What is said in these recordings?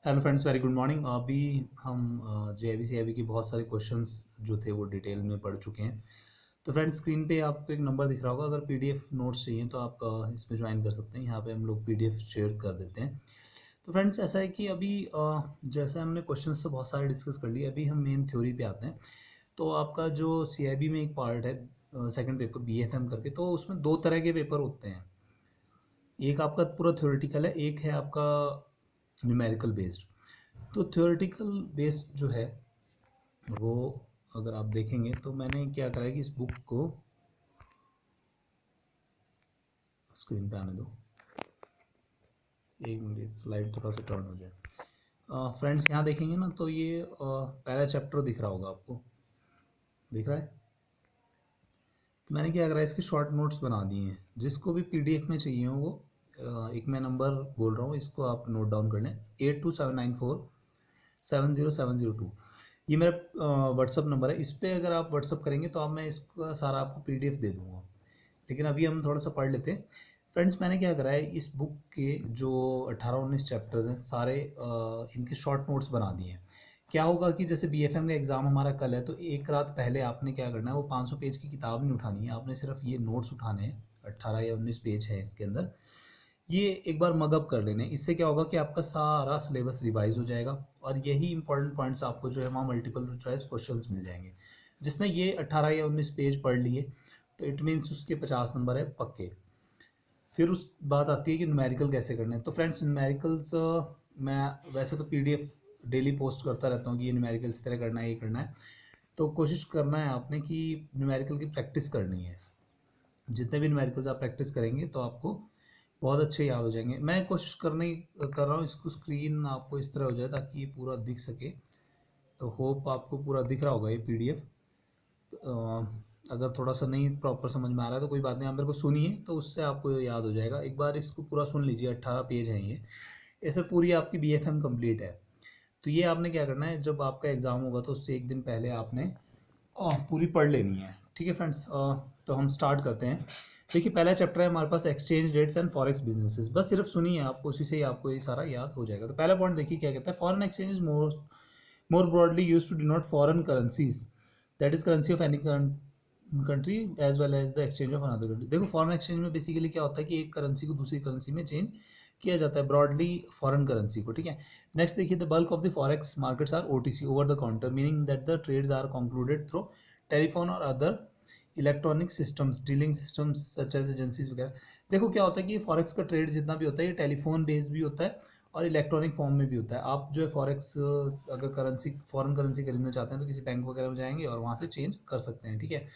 Hello friends, very good morning. अभी हम JIB CIB के बहुत सारे क्वेश्चंस जो थे वो डिटेल में पढ़ चुके हैं। तो फ्रेंड्स, स्क्रीन पे आपको एक नंबर दिख रहा होगा। अगर पीडीएफ नोट्स चाहिए तो आप इसमें ज्वाइन कर सकते हैं। यहाँ पे हम लोग पीडीएफ शेयर कर देते हैं। तो फ्रेंड्स, ऐसा है कि अभी जैसे हमने क्वेश्चंस तो बहुत सारे डिस्कस कर लिए, अभी हम मेन थ्योरी पे आते हैं। तो आपका जो सीआईबी में एक पार्ट है, सेकंड पेपर बीएफएम करके, तो उसमें दो तरह के पेपर होते हैं। एक आपका पूरा थ्योरेटिकल है, एक है आपका न्यूमेरिकल बेस्ड। तो थ्योरेटिकल बेस्ड जो है वो अगर आप देखेंगे तो मैंने क्या करा है कि इस बुक को स्क्रीन पे आने दो, एक मिनट स्लाइड थोड़ा सा टर्न हो जाए। फ्रेंड्स, यहाँ देखेंगे ना तो ये पहला चैप्टर दिख रहा होगा आपको, दिख रहा है। तो मैंने क्या करा है, इसके शॉर्ट नोट्स बना दिए हैं। जिसको भी पीडीएफ में चाहिए हो वो एक मैं नंबर बोल रहा हूँ, इसको आप नोट डाउन कर लें। 8279470702। ये मेरा व्हाट्सअप नंबर है। इस पर अगर आप व्हाट्सअप करेंगे तो आप मैं इसका सारा आपको पीडीएफ दे दूँगा। लेकिन अभी हम थोड़ा सा पढ़ लेते हैं। फ्रेंड्स, मैंने क्या करा है, इस बुक के जो 18-19 चैप्टर्स हैं सारे इनके शॉर्ट नोट्स बना दिए हैं। क्या होगा कि जैसे बीएफएम का एग्ज़ाम हमारा कल है, तो एक रात पहले आपने क्या करना है, वो 500 पेज की किताब नहीं उठानी है, आपने सिर्फ ये नोट्स उठाने हैं। 18 या 19 पेज है इसके अंदर। ये एक बार मगअप कर लेने। इससे क्या होगा कि आपका सारा सिलेबस रिवाइज हो जाएगा और यही इंपॉर्टेंट पॉइंट्स आपको जो है वहाँ मल्टीपल चॉइस क्वेश्चंस मिल जाएंगे। जिसने ये 18 या 19 पेज पढ़ लिए तो इट मीन्स उसके 50 नंबर है पक्के। फिर उस बात आती है कि न्यूमेरिकल कैसे करने हैं। तो फ्रेंड्स, न्यूमेरिकल्स मैं वैसे तो पीडीएफ डेली पोस्ट करता रहता हूँ कि ये न्यूमेरिकल इस तरह करना है, ये करना है। तो कोशिश करना है आपने कि न्यूमेरिकल की प्रैक्टिस करनी है। जितने भी न्यूमेरिकल्स आप प्रैक्टिस करेंगे तो आपको बहुत अच्छे याद हो जाएंगे। मैं कोशिश कर रहा हूँ इसको स्क्रीन आपको इस तरह हो जाए ताकि ये पूरा दिख सके। तो होप आपको पूरा दिख रहा होगा ये पीडीएफ। अगर थोड़ा सा नहीं प्रॉपर समझ में आ रहा है तो कोई बात नहीं, आप मेरे को सुनिए तो उससे आपको ये याद हो जाएगा। एक बार इसको पूरा सुन लीजिए। 18 पेज हैं ये। ऐसे पूरी आपकी बीएफएम कंप्लीट है। तो ये आपने क्या करना है, जब आपका एग्ज़ाम होगा तो उससे एक दिन पहले आपने पूरी पढ़ लेनी है। ठीक है फ्रेंड्स, तो हम स्टार्ट करते हैं। देखिए, पहला चैप्टर है हमारे पास exchange rates and forex businesses. बस सिर्फ सुनिए, आपको उसी से ही आपको ये सारा याद हो जाएगा। तो पहला पॉइंट देखिए क्या कहता है, foreign exchange is more broadly use to denote foreign currencies, that is currency of any country as well as the exchange of another country. देखो, फॉरेन एक्सचेंज में बेसिकली क्या होता है कि एक करेंसी को दूसरी करेंसी में चेंज किया जाता है, ब्रॉडली फॉरेन करेंसी को। ठीक है। नेक्स्ट देखिए, the bulk of the forex markets are OTC, over the counter, meaning that the trades are concluded through telephone और other electronic systems, dealing systems such as agencies वगैरह। देखो क्या होता है कि ये फॉरेक्स का ट्रेड जितना भी होता है ये टेलीफोन बेस्ड भी होता है और इलेक्ट्रॉनिक फॉर्म में भी होता है। आप जो है फॉरेक्स अगर करेंसी फॉरेन करेंसी खरीदना चाहते हैं तो किसी बैंक वगैरह में जाएंगे और वहाँ से चेंज कर सकते हैं। ठीक है।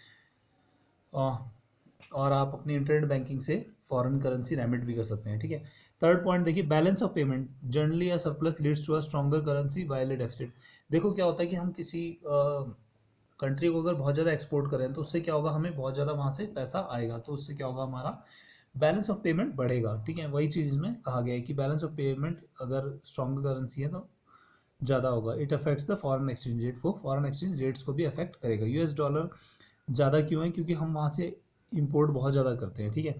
और आप अपनी इंटरनेट बैंकिंग से फॉरेन करेंसी रेमिट भी कर सकते हैं। ठीक है। थर्ड पॉइंट देखिए, balance of payment generally a surplus leads to a stronger currency while a deficit. देखो क्या होता है कि हम किसी कंट्री को अगर बहुत ज़्यादा एक्सपोर्ट करें तो उससे क्या होगा, हमें बहुत ज़्यादा वहाँ से पैसा आएगा, तो उससे क्या होगा, हमारा बैलेंस ऑफ पेमेंट बढ़ेगा। ठीक है। वही चीज़ में कहा गया है कि बैलेंस ऑफ पेमेंट अगर स्ट्रॉन्गर करेंसी है तो ज़्यादा होगा। It affects the foreign exchange rate, वो फॉरेन एक्सचेंज रेट्स को भी अफेक्ट करेगा। यूएस डॉलर ज़्यादा क्यों है, क्योंकि हम वहाँ से इंपोर्ट बहुत ज़्यादा करते हैं। ठीक है।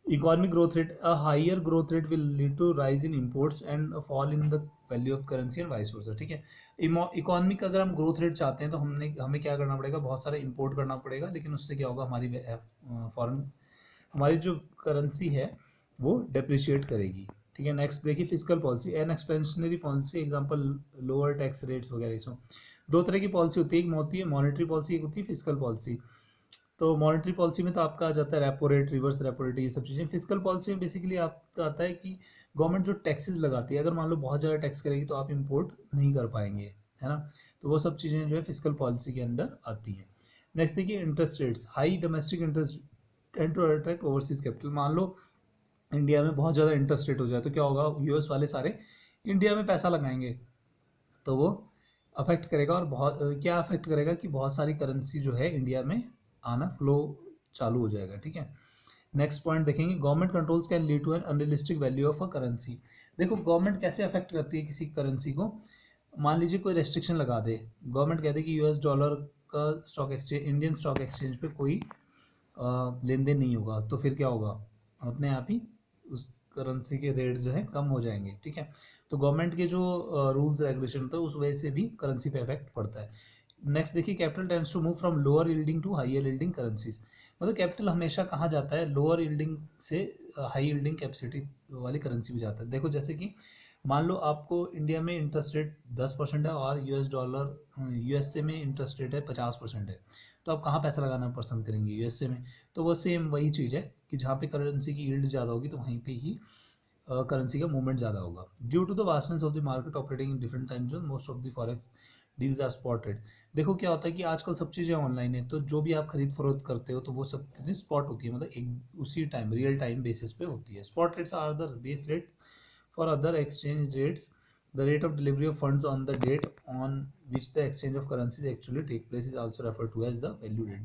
Economic growth rate, a higher growth rate will lead to rise in imports and fall in the value of currency and vice versa. ठीक है। इकोनॉमिक अगर हम ग्रोथ रेट चाहते हैं तो हमें क्या करना पड़ेगा, बहुत सारा इंपोर्ट करना पड़ेगा, लेकिन उससे क्या होगा, हमारी फॉरेन हमारी जो करेंसी है वो डेप्रिशिएट करेगी। ठीक है। नेक्स्ट देखिए, physical policy and expansionary policy, example lower tax rates वगैरह। इसमें दो तरह की पॉलिसी होती है, एक होती है मॉनेटरी पॉलिसी, एक होती है फिजिकल पॉलिसी। तो मॉनेटरी पॉलिसी में तो आपका आ जाता है repo rate, reverse repo rate, ये सब चीज़ें। फिजिकल पॉलिसी में बेसिकली आपका आता है कि गवर्नमेंट जो टैक्सेस लगाती है, अगर मान लो बहुत ज़्यादा टैक्स करेगी तो आप इंपोर्ट नहीं कर पाएंगे, है ना। तो वो सब चीज़ें जो है फिजिकल पॉलिसी के अंडर आती हैं। नेक्स्ट देखिए, interest rates, high domestic interest and to attract overseas capital. मान लो इंडिया में बहुत ज़्यादा इंटरेस्ट रेट हो जाए तो क्या होगा, यूएस वाले सारे इंडिया में पैसा लगाएंगे, तो वो अफेक्ट करेगा। और बहुत क्या अफेक्ट करेगा कि बहुत सारी करेंसी जो है इंडिया में आना फ्लो चालू हो जाएगा। ठीक है। नेक्स्ट पॉइंट देखेंगे, government controls can lead to an unrealistic value of a currency. देखो, गवर्नमेंट कैसे अफेक्ट करती है किसी करेंसी को। मान लीजिए कोई रेस्ट्रिक्शन लगा दे, गवर्नमेंट कहते कि यूएस डॉलर का stock exchange, Indian stock exchange पे कोई लेन देन नहीं होगा, तो फिर क्या होगा, अपने आप ही उस करेंसी के रेट जो है कम हो जाएंगे, ठीक है। तो गवर्नमेंट के जो रूल्स रेगुलेशन होते हैं उस वजह से भी करेंसी पे इफेक्ट पड़ता है। नेक्स्ट देखिए, capital tends to move from lower yielding to higher yielding currencies. मतलब कैपिटल हमेशा कहाँ जाता है, लोअर यील्डिंग से हाई यील्डिंग कैपेसिटी वाली करेंसी में जाता है। देखो जैसे कि मान लो आपको इंडिया में इंटरेस्ट रेट 10% है और यूएसए में इंटरेस्ट रेट है 50% है, तो आप कहाँ पैसा लगाना पसंद करेंगे, यूएसए में। तो वो सेम वही चीज़ है कि जहाँ पे करेंसी की यील्ड ज़्यादा होगी तो वहीं पे ही करेंसी का मूवमेंट ज़्यादा होगा। Due to the vastness of the market operating in different time zone, most of the forex deals are spot rate. देखो क्या होता है कि आजकल सब चीज़ें ऑनलाइन है, तो जो भी आप खरीद फरोख्त करते हो तो वो सब कितनी स्पॉट होती है, मतलब एक उसी टाइम रियल टाइम बेसिस पे होती है। Spot rates are the base rate for other exchange rates. The rate of delivery of funds on the date on which the exchange of currencies actually take place is also referred to as the value rate.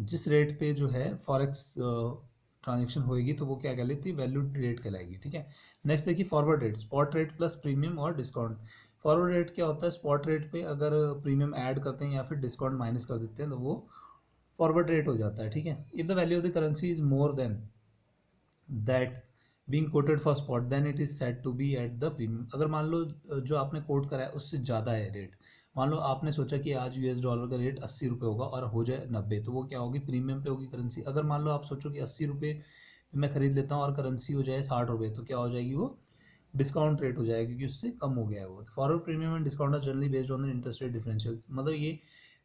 जिस rate पे जो है forex transaction होएगी तो वो क्या कहलाती है, वैल्यू रेट कहलाएगी, ठीक है। नेक्स्ट देखिए, forward rate, spot rate plus premium और डिस्काउंट। फॉरवर्ड रेट क्या होता है, स्पॉट रेट पे अगर प्रीमियम ऐड करते हैं या फिर डिस्काउंट माइनस कर देते हैं तो वो फॉरवर्ड रेट हो जाता है, ठीक है। If the value of the currency is more than that being quoted for spot then it is said to be at the premium. अगर मान लो जो आपने कोट करा है उससे ज़्यादा है रेट, मान लो आपने सोचा कि आज यूएस डॉलर का रेट 80 रुपये होगा और हो जाए 90, तो वो क्या होगी, प्रीमियम पे होगी करेंसी। अगर मान लो आप सोचो कि 80 रुपये मैं खरीद लेता हूँ और करेंसी हो जाए 60 रुपये, तो क्या हो जाएगी, वो डिस्काउंट रेट हो जाएगा क्योंकि उससे कम हो गया है वो। Forward premium and discount are generally based on the interest rate differentials. मतलब ये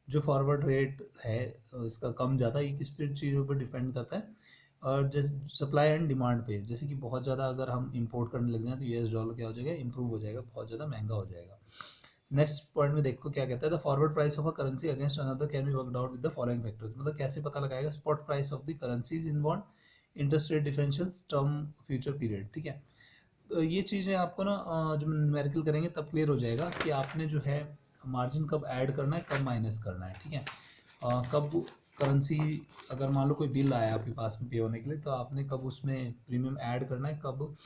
जो फॉरवर्ड रेट है इसका कम ज़्यादा ये किस पे चीज़ों पर डिपेंड करता है, और जैसे सप्लाई एंड डिमांड पे। जैसे कि बहुत ज़्यादा अगर हम इंपोर्ट करने लग जाएं तो यूएस डॉलर क्या हो जाएगा, इंप्रूव हो जाएगा, बहुत ज़्यादा महंगा हो जाएगा। नेक्स्ट पॉइंट में देखो क्या कहता है, the forward price of a currency against another can be worked out with the following factors. मतलब कैसे पता लगाएगा, spot price of the currencies in bond, interest rate differentials, term future period, ठीक है। तो ये चीज़ें आपको ना जब न्यूमेरिकल करेंगे तब क्लियर हो जाएगा कि आपने जो है मार्जिन कब ऐड करना है, कब माइनस करना है, ठीक है। कब करेंसी, अगर मान लो कोई बिल आया आपके पास में पे होने के लिए, तो आपने कब उसमें प्रीमियम ऐड करना है, कब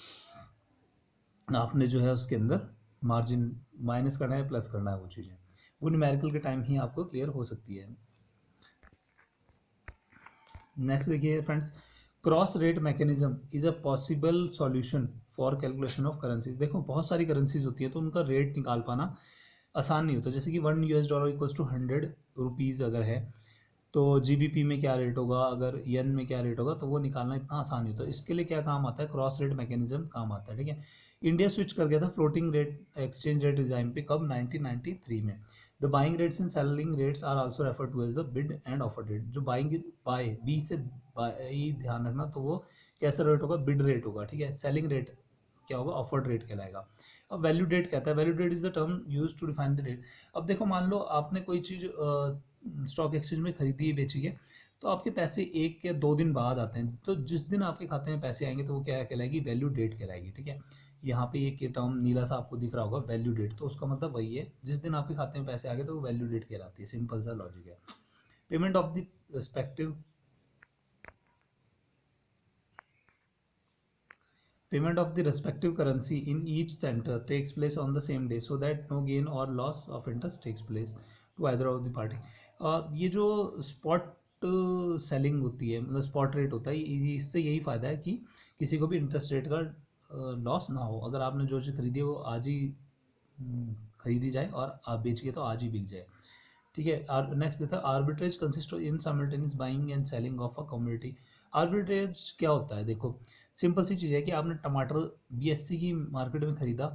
आपने जो है उसके अंदर मार्जिन माइनस करना है, प्लस करना है, वो चीज़ें वो न्यूमेरिकल के टाइम ही आपको क्लियर हो सकती है। नेक्स्ट देखिए friends, cross rate mechanism is a possible solution for calculation of currencies. देखो बहुत सारी करेंसीज होती है तो उनका रेट निकाल पाना आसान नहीं होता। जैसे कि $1 इक्वल्स टू 100 रुपीज़ अगर है, तो जीबीपी में क्या रेट होगा, अगर येन में क्या रेट होगा, तो वो निकालना इतना आसान नहीं होता। इसके लिए क्या काम आता है, क्रॉस रेट मैकेनिज्म काम आता है, ठीक है। इंडिया स्विच कर गया था floating rate exchange rate design पे कब, 1993 में। The buying rates and selling rates are also refer to as the bid and offer rate. जो बाइंग बाय बी से बाई ध्यान रखना, तो वो कैसा रेट होगा, बिड रेट होगा, ठीक है। सेलिंग रेट क्या होगा, ऑफर्ड रेट कहलाएगा। अब वैल्यू डेट कहता है, value date is the term use to define the rate. अब देखो मान लो आपने कोई चीज़ स्टॉक एक्सचेंज में खरीदी है, बेची है, तो आपके पैसे 1 या 2 दिन बाद आते हैं, तो जिस दिन आपके खाते में पैसे आएंगे तो वो क्या कहलाएगी, वैल्यू डेट कहलाएगी, ठीक है। यहाँ पे एक टर्म नीला सा आपको दिख रहा होगा, वैल्यू डेट, तो उसका मतलब वही है, जिस दिन आपके खाते में पैसे आ गए तो वो वैल्यू डेट कहलाती है। सिंपल सा लॉजिक है। Payment of the respective Payment of the respective currency in each center takes place on the same day so that no gain or loss of interest takes place to either of the party. ये जो spot selling होती है, मतलब spot rate होता है, इससे यही फ़ायदा है कि किसी को भी इंटरेस्ट रेट का लॉस ना हो। अगर आपने जो चीज़ खरीदी है वो आज ही खरीदी जाए और आप बेच के तो आज ही बिक जाए, ठीक है। नेक्स्ट देता है, arbitrage consist in simultaneous buying and selling of a commodity. Arbitrage क्या होता है, देखो सिंपल सी चीज़ है कि आपने टमाटर बीएससी की मार्केट में ख़रीदा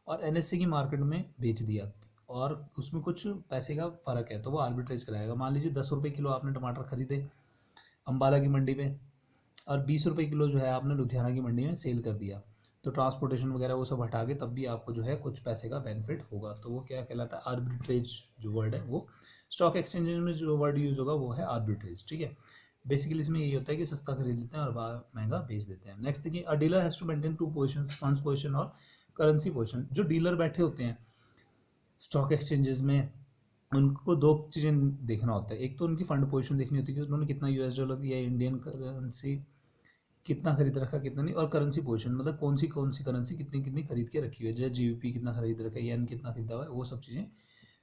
और एनएससी की मार्केट में बेच दिया, और उसमें कुछ पैसे का फ़र्क है, तो वो आर्बिट्रेज कराएगा। मान लीजिए 10 रुपये किलो आपने टमाटर खरीदे अम्बाला की मंडी में, और 20 रुपये किलो जो है आपने लुधियाना की मंडी में सेल कर दिया, तो ट्रांसपोर्टेशन वगैरह वो सब हटा के तब भी आपको जो है कुछ पैसे का बेनिफिट होगा, तो वो क्या कहलाता है, आर्बिट्रेज जो वर्ड है वो। स्टॉक एक्सचेंज में जो वर्ड यूज़ होगा वो है आर्बिट्रेज, ठीक है। बेसिकली इसमें यही होता है कि सस्ता खरीद लेते हैं और महंगा बेच देते हैं। नेक्स्ट देखिए, a dealer has to maintain 2 position, funds position और करेंसी पोजीशन। जो डीलर बैठे होते हैं स्टॉक एक्सचेंजेस में, उनको 2 चीज़ें देखना होता है। एक तो उनकी फंड पोजीशन देखनी होती है कि उन्होंने कितना यूएस डॉलर या इंडियन करेंसी कितना खरीद रखा, कितना नहीं, और करेंसी पोजीशन मतलब कौन सी करेंसी कितनी कितनी खरीद के रखी हुई है, जैसे जीबीपी कितना खरीद रखा है, येन कितना खरीदा हुआ है, वो सब चीज़ें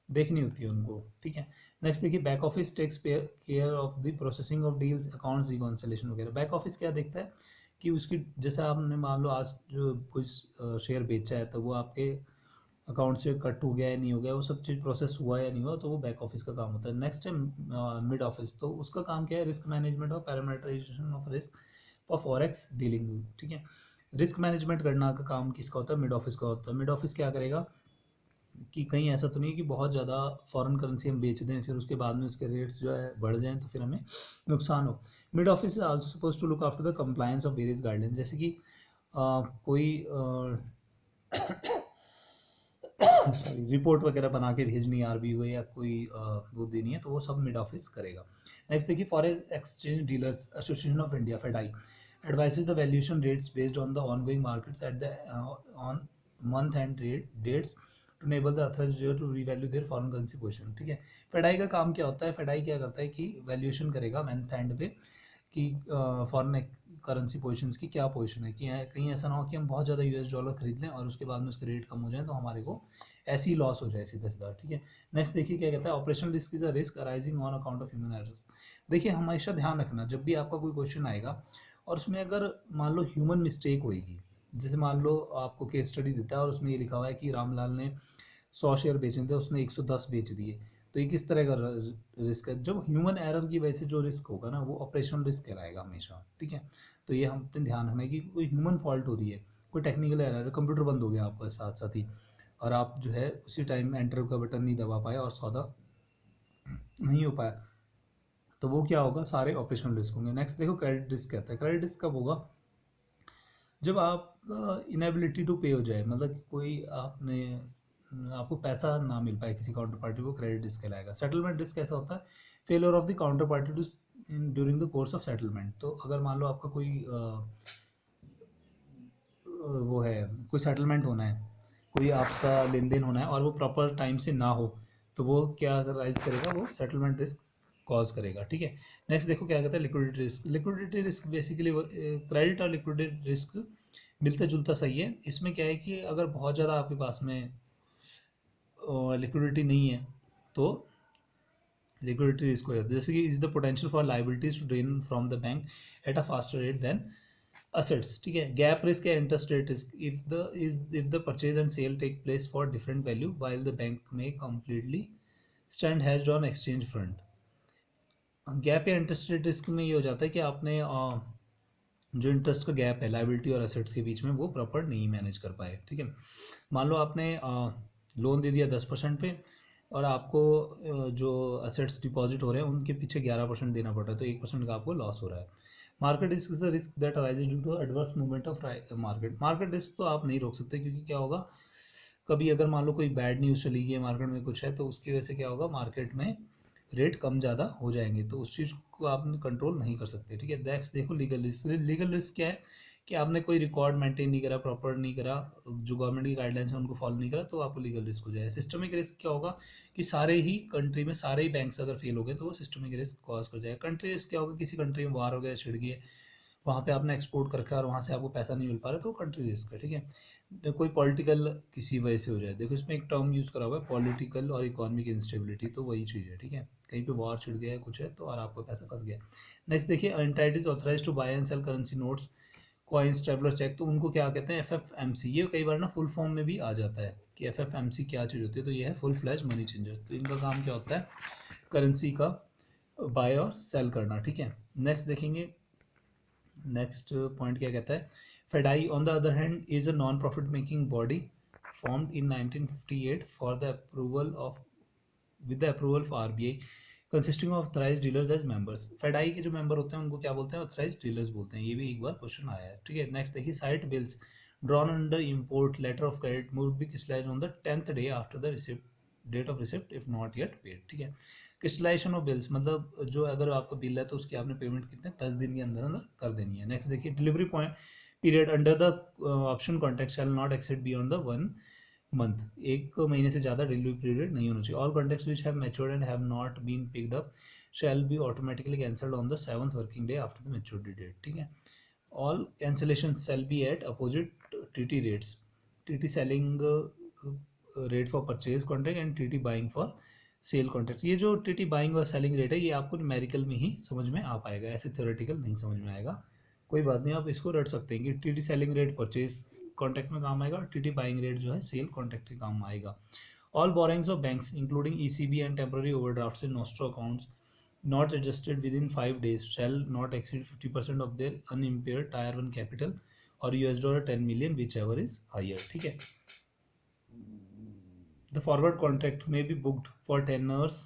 देखनी होती है उनको, ठीक है। नेक्स्ट देखिए back office takes care of the processing of deals, accounts reconciliation वगैरह। बैक ऑफिस क्या देखता है कि उसकी, जैसे आपने मान लो आज जो कोई शेयर बेचा है तो वो आपके अकाउंट से कट हो गया या नहीं हो गया, वो सब चीज़ प्रोसेस हुआ या नहीं हुआ, तो वो बैक ऑफिस का काम होता है। नेक्स्ट है मिड ऑफिस, तो उसका काम क्या है, रिस्क मैनेजमेंट और parameterisation of risk for forex dealing, ठीक है। रिस्क मैनेजमेंट करना का काम किसका होता है, मिड ऑफिस का होता है। मिड ऑफिस क्या करेगा कि कहीं ऐसा तो नहीं है कि बहुत ज़्यादा फॉरेन करेंसी हम बेच दें फिर उसके बाद में उसके रेट्स जो है बढ़ जाएं तो फिर हमें नुकसान हो। Mid office is also suppose to look after the compliance of various guidelines, जैसे कि कोई सॉरी रिपोर्ट वगैरह बना के भेजनी है आरबीओ को या कोई वो देनी है, तो वो सब मिड ऑफिस करेगा। नेक्स्ट देखिए foreign exchange dealers association of India FEDAI advises the valuation rates based on the ongoing markets at the on month and dates to enable the authorized dealer to revalue their foreign currency position, ठीक है। FEDAI का काम क्या होता है, FEDAI क्या करता है कि वैल्यूएशन करेगा मंथ एंड पे कि फॉरेन करेंसी पोजीशंस की क्या पोजीशन है, कि कहीं ऐसा ना हो कि हम बहुत ज़्यादा यूएस डॉलर खरीद लें और उसके बाद में उसके रेट कम हो जाए तो हमारे को ऐसी ही लॉस हो जाए सीधा सीधा, ठीक है। नेक्स्ट देखिए क्या कहता है, operational risk is a risk arising on account of human errors. देखिए हमेशा ध्यान रखना जब भी आपका कोई क्वेश्चन आएगा और उसमें अगर मान लो ह्यूमन मिस्टेक होएगी, जैसे मान लो आपको केस स्टडी देता है और उसमें ये लिखा हुआ है कि रामलाल ने 100 शेयर बेचे थे, उसने 110 बेच दिए, तो ये किस तरह का रिस्क है। जब ह्यूमन एरर की वजह से जो रिस्क होगा ना वो ऑपरेशनल रिस्क कहलाएगा हमेशा, ठीक है। तो ये हम अपने ध्यान रखना है कि कोई ह्यूमन फॉल्ट हो रही है, कोई टेक्निकल एरर है, कंप्यूटर बंद हो गया आपका साथ साथ ही, और आप जो है उसी टाइम एंटर का बटन नहीं दबा पाए और सौदा नहीं हो पाया, तो वो क्या होगा, सारे ऑपरेशनल रिस्क होंगे। नेक्स्ट देखो क्रेडिट रिस्क कहता है, क्रेडिट रिस्क कब होगा, जब आपका इनएबिलिटी टू पे हो जाए, मतलब कि कोई आपने आपको पैसा ना मिल पाए किसी काउंटर पार्टी को, क्रेडिट रिस्क कहलाएगा। सेटलमेंट रिस्क कैसा होता है, failure of the counter party to during the course of settlement. तो अगर मान लो आपका कोई वो है, कोई सेटलमेंट होना है, कोई आपका लेन देन होना है और वो प्रॉपर टाइम से ना हो, तो वो क्या राइज करेगा, वो सेटलमेंट रिस्क कॉज करेगा, ठीक है। नेक्स्ट देखो क्या कहता है, liquidity risk. Liquidity risk basically credit और लिक्विडिटी रिस्क मिलता जुलता सही है। इसमें क्या है कि अगर बहुत ज़्यादा आपके पास में लिक्विडिटी नहीं है तो लिक्विडिटी रिस्क हो जाता है, जैसे कि is the potential for liabilities to drain from the bank at a faster rate than assets, ठीक है। गैप रिस्क है interest rate risk, if the purchase and sale take place for different value while the bank में completely stand hedged on exchange front. Gap या interest rate risk में ये हो जाता है कि आपने जो इंटरेस्ट का गैप है लाइबिलिटी और एसेट्स के बीच में वो प्रॉपर नहीं मैनेज कर पाए, ठीक है। मान लो आपने लोन दे दिया 10% पे और आपको जो असेट्स डिपॉजिट हो रहे हैं उनके पीछे 11% देना पड़ रहा है, तो 1% का आपको लॉस हो रहा है। Market risk is the risk that arises due to adverse movement of market. Market risk तो आप नहीं रोक सकते, क्योंकि क्या होगा, कभी अगर मान लो कोई बैड न्यूज़ चली गई है मार्केट में कुछ है, तो उसकी वजह से क्या होगा, मार्केट में रेट कम ज़्यादा हो जाएंगे, तो उस चीज़ को आप कंट्रोल नहीं कर सकते, ठीक है। नेक्स्ट देखो लीगल रिस्क। लीगल रिस्क क्या है कि आपने कोई रिकॉर्ड मेंटेन नहीं करा, प्रॉपर नहीं करा, जो गवर्नमेंट की गाइडलाइंस है उनको फॉलो नहीं करा, तो आपको लीगल रिस्क हो जाए। सिस्टमिक रिस्क क्या होगा कि सारे ही कंट्री में सारे ही बैंक्स अगर फेल हो गए तो वो सिस्टमिक रिस्क कॉज कर जाएगा। कंट्री रिस्क क्या होगा, किसी कंट्री में वार हो गया, छिड़ गए, वहाँ पे आपने एक्सपोर्ट कर रखा है और वहाँ से आपको पैसा नहीं मिल पा रहा, तो कंट्री रिस्क है, ठीक है। कोई पॉलिटिकल किसी वजह से हो जाए, देखो इसमें एक टर्म यूज़ करा हुआ है पॉलिटिकल और इकोनॉमिक इंस्टेबिलिटी, तो वही चीज़ है, ठीक है। कहीं पे वॉर छिड़ गया है कुछ है तो और आपका पैसा फंस गया। नेक्स्ट देखिए entity is authorise to buy and sell currency notes coins traveller cheque, तो उनको क्या कहते हैं, एफएफएमसी। ये कई बार ना फुल फॉर्म में भी आ जाता है कि एफएफएमसी क्या चीज़ होती है, तो ये है फुल फ्लैश मनी चेंजर्स। तो इनका काम क्या होता है, करेंसी का बाय और सेल करना, ठीक है। नेक्स्ट देखेंगे, नेक्स्ट पॉइंट क्या कहता है, FEDAI on the other hand is a non profit making body formed in 1958 for the approval of with the approval of RBI consisting of authorized dealers as members। FEDAI के जो member होते हैं उनको क्या बोलते हैं, ऑथराइज्ड डीलर्स बोलते हैं। ये भी एक बार क्वेश्चन आया है, ठीक है। नेक्स्ट देखिए site bills drawn under import letter of credit would be crystallized on the 10th day after the receipt date of receipt if not yet paid, ठीक है। क्रिस्टलाइजेशन ऑफ बिल्स मतलब जो अगर आपका बिल है तो उसकी आपने पेमेंट कितने 10 दिन के अंदर अंदर कर देनी है। नेक्स्ट देखिए delivery point period under the option contract shall not exceed beyond the 1 month, एक महीने से ज़्यादा डिलीवरी पीरियड नहीं होना चाहिए। All contracts which have matured and have not been picked up shall be automatically cancelled on the 7th working day after the maturity date, ठीक है। All cancellation shall be at opposite TT rates. TT selling rate for purchase contract and TT buying for sale contract. ये जो TT buying और selling rate है ये आपको numerical में ही समझ में आ पाएगा, ऐसे थ्योरेटिकल नहीं समझ में आएगा। कोई बात नहीं, आप इसको रट सकते हैं कि TT selling rate purchase contract में काम आएगा और टीटी बाइंग रेट जो है सेल कॉन्ट्रैक्ट के काम आएगा। All borrowings of banks including ECB and temporary overdrafts in nostro accounts not adjusted within 5 days shall not exceed 50% of their unimpaired tier 1 capital or $10 million whichever is higher। ठीक है, the forward contract may be booked for tenors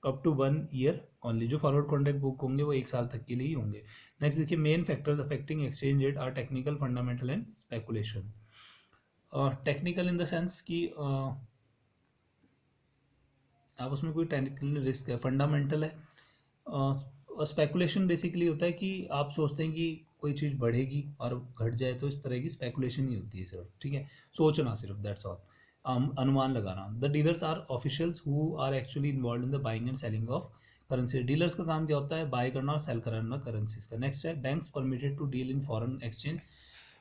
up to 1 year only। जो forward contract book होंगे वो 1 साल तक के लिए ही होंगे। नेक्स्ट देखिए, main factors affecting exchange rate are technical, fundamental and speculation. Technical in the sense कि आप उसमें कोई टेक्निकल रिस्क है, फंडामेंटल है, स्पेकुलेशन बेसिकली होता है कि आप सोचते हैं कि कोई चीज़ बढ़ेगी और घट जाए, तो इस तरह की स्पेकुलेशन ही होती है सिर्फ। ठीक है, सोचना सिर्फ, दैट्स ऑल, अनुमान लगाना। The dealers are officials who are actually involve in the buying and selling of currency. Dealers का काम क्या होता है? बाय करना और सेल कराना करेंसीज का। नेक्स्ट है, banks permitted to deal in foreign exchange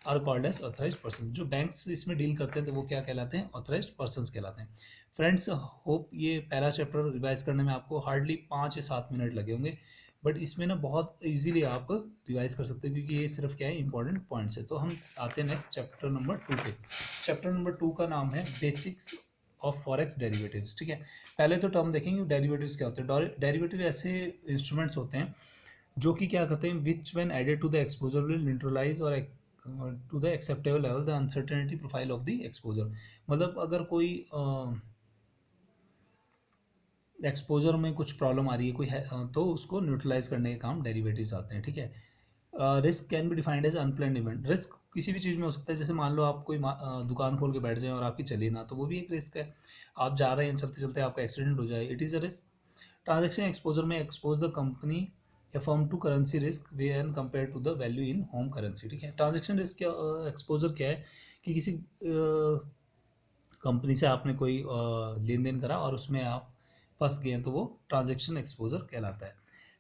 are called as authorised person. जो बैंक्स इसमें डील करते हैं तो वो क्या कहलाते हैं? ऑथराइज्ड पर्सन्स कहलाते हैं। फ्रेंड्स, होप ये पहला चैप्टर रिवाइज करने में आपको हार्डली 5 या 7 मिनट लगे होंगे, बट इसमें ना बहुत इजीली आप रिवाइज कर सकते हैं क्योंकि ये सिर्फ क्या है, इंपॉर्टेंट पॉइंट्स है। तो हम आते हैं नेक्स्ट चैप्टर नंबर 2 पे। चैप्टर नंबर 2 का नाम है बेसिक्स ऑफ फॉरेक्स डेरिवेटिव्स। ठीक है, पहले तो टर्म देखेंगे डेरिवेटिव्स क्या होते हैं। डेरिवेटिव ऐसे इंस्ट्रूमेंट्स होते हैं जो कि क्या करते हैं, which when added to the exposure will neutralise और to the acceptable level the uncertainty profile of the exposure. मतलब अगर कोई एक्सपोजर में कुछ प्रॉब्लम आ रही है कोई है, तो उसको न्यूट्रलाइज करने के काम डेरिवेटिव्स आते हैं। ठीक है, risk can be defined as unplanned event. Risk किसी भी चीज़ में हो सकता है, जैसे मान लो आप कोई दुकान खोल के बैठ जाए और आपकी चले ना, तो वो भी एक रिस्क है। आप जा रहे हैं चलते चलते आपका एक्सीडेंट हो जाए, it is a risk. Transaction exposure में एक्सपोज द कंपनी या firm to currency risk way an compare to the value in home currency. ठीक है, ट्रांजेक्शन रिस्क क्या, एक्सपोजर क्या है कि किसी कंपनी से आपने कोई लेन देन करा और उसमें आप फंस गए हैं, तो वो ट्रांजेक्शन एक्सपोजर कहलाता है।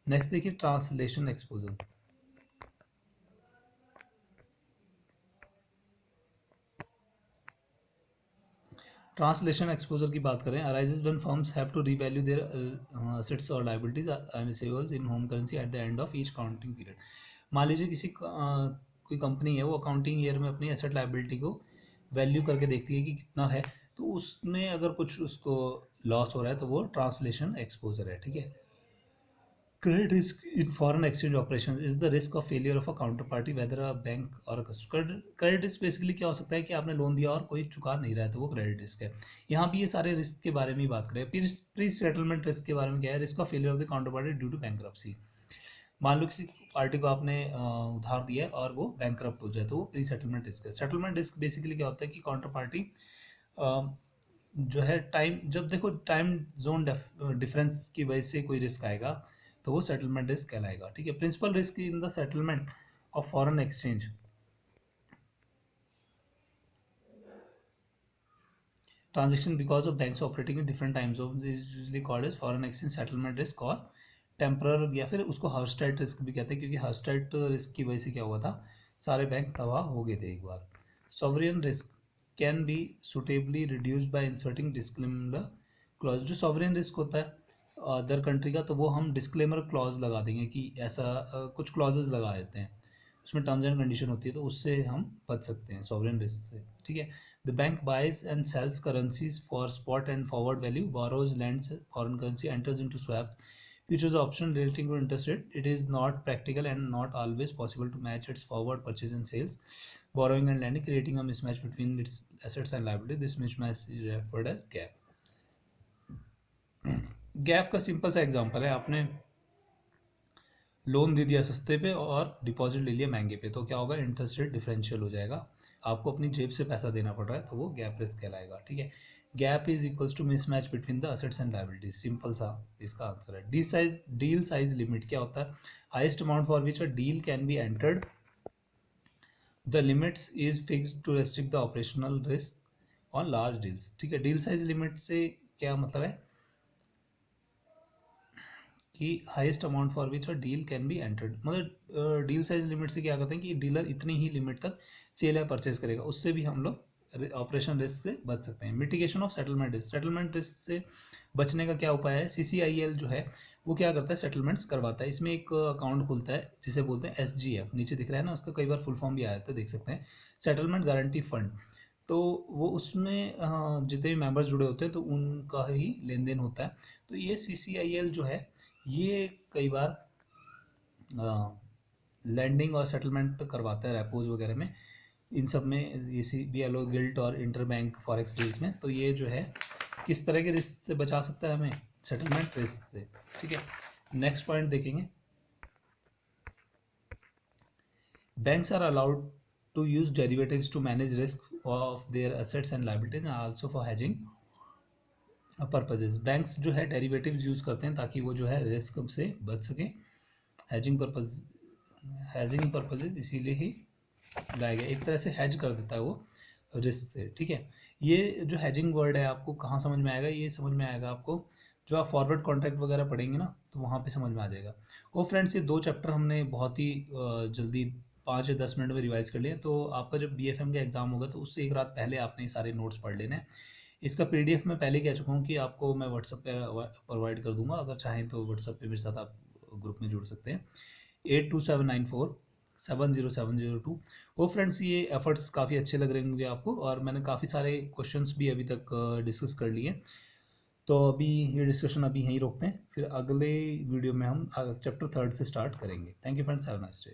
नेक्स्ट देखिए, ट्रांसलेशन एक्सपोजर। ट्रांसलेशन एक्सपोजर की बात करें, arises when firms have to revalue their assets और liabilities and receivables in home currency at the end of each accounting period. मान लीजिए किसी कोई कंपनी है, वो अकाउंटिंग ईयर में अपनी एसेट लायबिलिटी को वैल्यू करके देखती है कि कितना है, तो उसमें अगर कुछ उसको लॉस हो रहा है तो वो ट्रांसलेशन एक्सपोजर है। ठीक है, credit risk in foreign exchange operations is the risk of failure of a counterparty whether a bank or a customer। Credit risk basically क्या हो सकता है कि आपने लोन दिया और कोई चुका नहीं रहा है, तो वो क्रेडिट रिस्क है। यहाँ भी ये सारे रिस्क के बारे में ही बात करें। प्री सेटलमेंट रिस्क के बारे में क्या है? Risk of failure of the counterparty due to bankruptcy. मान लो किसी पार्टी को आपने उधार दिया है और वो बैंकरप्ट हो जाए, तो वो प्री सेटलमेंट रिस्क है। सेटलमेंट रिस्क बेसिकली क्या होता है कि काउंटर पार्टी जो है टाइम, जब देखो टाइम जोन डिफरेंस की वजह से कोई रिस्क आएगा तो वो सेटलमेंट रिस्क कहलाएगा। ठीक है, principal risk in the settlement of foreign exchange transaction because of banks operating in different time zones is usually called as foreign exchange settlement risk और टेम्परर, या फिर उसको हर्स्टाइट रिस्क भी कहते हैं क्योंकि हर्स्टाइट रिस्क की वजह से क्या हुआ था, सारे बैंक तबाह हो गए थे एक बार। Sovereign risk can be suitably reduced by inserting disclaimer clause. जो सॉवरियन रिस्क होता है अदर कंट्री का, तो वो हम डिस्क्लेमर क्लॉज लगा देंगे कि ऐसा कुछ क्लॉजेज लगा देते हैं, उसमें टर्म्स एंड कंडीशन होती है, तो उससे हम बच सकते हैं सॉवरेन रिस्क से। ठीक है, the bank buys and sells currencies for spot and forward value, borrows lends foreign currency, enters into swaps, futures option relating to interest rate. It is not practical and not always possible to match its forward purchase and sales, borrowing and lending, creating a mismatch between its assets and liability. This mismatch is referred as gap. Gap का simple सा example है, आपने loan दे दिया सस्ते पे और deposit ले लिया महंगे पे, तो क्या होगा, इंटरेस्ट रेट डिफरेंशियल हो जाएगा, आपको अपनी जेब से पैसा देना पड़ रहा है, तो वो गैप रिस्क कहलाएगा। ठीक है, gap is equals to mismatch between the assets and liabilities. Simple सा इसका आंसर है। डील साइज लिमिट क्या होता है? Highest amount for which a deal can be entered, the limits is fixed to restrict the operational risk on large deals. ठीक है, deal size limit से क्या मतलब है कि highest amount for which a deal can be entered, मतलब deal size limit से क्या करते हैं कि डीलर इतनी ही लिमिट तक सेल या परचेज करेगा, उससे भी हम लोग ऑपरेशन रिस्क से बच सकते हैं। मिटिगेशन ऑफ सेटलमेंट रिस्क से बचने का क्या उपाय है? CCIL जो है वो क्या करता है, सेटलमेंट्स करवाता है। इसमें एक अकाउंट खुलता है जिसे बोलते हैं SGF, नीचे दिख रहा है ना, उसका कई बार फुल फॉर्म भी आया था, देख सकते हैं, सेटलमेंट गारंटी फंड। तो वो उसमें जितने भी मेंबर्स जुड़े होते हैं तो उनका ही लेन देन होता है। तो ये CCIL जो है ये कई बार लैंडिंग और सेटलमेंट करवाता है रेपोज वगैरह में, इन सब में, ये CBLO गिल्ट और इंटर बैंक फॉरेक्स डील्स में। तो ये जो है किस तरह के रिस्क से बचा सकता है हमें? सेटलमेंट रिस्क से। ठीक है, नेक्स्ट पॉइंट देखेंगे। Banks are allowed to use derivatives to manage risk of their assets and liabilities and also for hedging purposes. Banks जो है डेरिवेटिव्स यूज करते हैं ताकि वो जो है रिस्क से बच सकें। हैजिंग पर्पजेज इसीलिए ही लाया गया, एक तरह से हैज कर देता है वो रिस्क से। ठीक है, ये जो हैजिंग वर्ड है आपको कहाँ समझ में आएगा? ये समझ में आएगा आपको जो आप फॉरवर्ड कॉन्ट्रैक्ट वगैरह पढ़ेंगे ना, तो वहाँ पे समझ में आ जाएगा। ओ फ्रेंड्स, ये 2 चैप्टर हमने बहुत ही जल्दी 5 या 10 मिनट में रिवाइज कर लिया। तो आपका जब BFM का एग्ज़ाम होगा तो उससे एक रात पहले आपने ये सारे नोट्स पढ़ लेने हैं। इसका PDF मैं पहले कह चुका हूँ कि आपको मैं व्हाट्सअप पे प्रोवाइड कर दूंगा, अगर चाहें तो व्हाट्सअप पे मेरे साथ आप ग्रुप में जुड़ सकते हैं। 8279470702। वो फ्रेंड्स, ये एफर्ट्स काफ़ी अच्छे लग रहे हैं मुझे आपको, और मैंने काफ़ी सारे क्वेश्चंस भी अभी तक डिस्कस कर लिए। तो अभी ये डिस्कशन अभी यहीं रोकते हैं, फिर अगले वीडियो में हम चैप्टर 3 से स्टार्ट करेंगे। Thank you friends, have a nice day.